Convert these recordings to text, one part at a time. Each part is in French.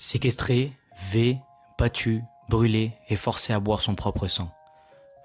Séquestré, V, battu, brûlé et forcé à boire son propre sang.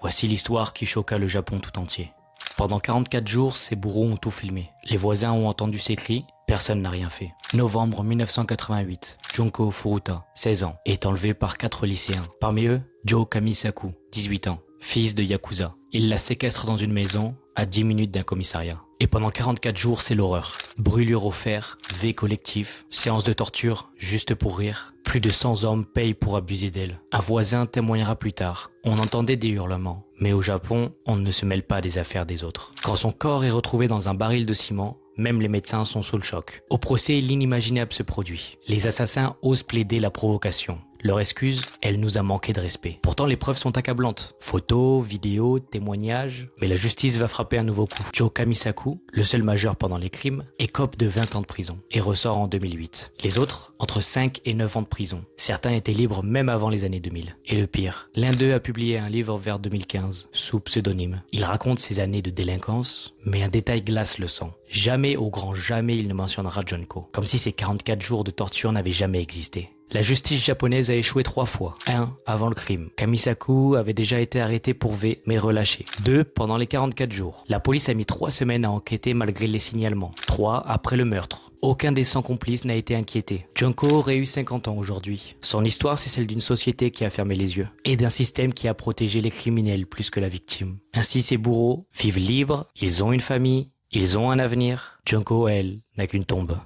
Voici l'histoire qui choqua le Japon tout entier. Pendant 44 jours, ses bourreaux ont tout filmé. Les voisins ont entendu ses cris, personne n'a rien fait. Novembre 1988, Junko Furuta, 16 ans, est enlevé par 4 lycéens. Parmi eux, Joe Kamisaku, 18 ans, fils de Yakuza. Il la séquestre dans une maison, à 10 minutes d'un commissariat. Et pendant 44 jours, c'est l'horreur. Brûlure au fer, V collectif, séance de torture, juste pour rire. Plus de 100 hommes payent pour abuser d'elle. Un voisin témoignera plus tard. On entendait des hurlements. Mais au Japon, on ne se mêle pas des affaires des autres. Quand son corps est retrouvé dans un baril de ciment, même les médecins sont sous le choc. Au procès, l'inimaginable se produit. Les assassins osent plaider la provocation. Leur excuse, elle nous a manqué de respect. Pourtant, les preuves sont accablantes. Photos, vidéos, témoignages. Mais la justice va frapper un nouveau coup. Joe Kamisaku, le seul majeur pendant les crimes, écope de 20 ans de prison et ressort en 2008. Les autres, entre 5 et 9 ans de prison. Certains étaient libres même avant les années 2000. Et le pire, l'un d'eux a publié un livre vers 2015, sous pseudonyme. Il raconte ses années de délinquance, mais un détail glace le sang. Jamais, au grand jamais, il ne mentionnera Junko. Comme si ces 44 jours de torture n'avaient jamais existé. La justice japonaise a échoué 3 fois. 1. Avant le crime. Kamisaku avait déjà été arrêté pour V, mais relâché. 2. Pendant les 44 jours. La police a mis 3 semaines à enquêter malgré les signalements. 3. Après le meurtre. Aucun des 100 complices n'a été inquiété. Junko aurait eu 50 ans aujourd'hui. Son histoire, c'est celle d'une société qui a fermé les yeux. Et d'un système qui a protégé les criminels plus que la victime. Ainsi, ses bourreaux vivent libres, ils ont une famille, ils ont un avenir. Junko, elle, n'a qu'une tombe.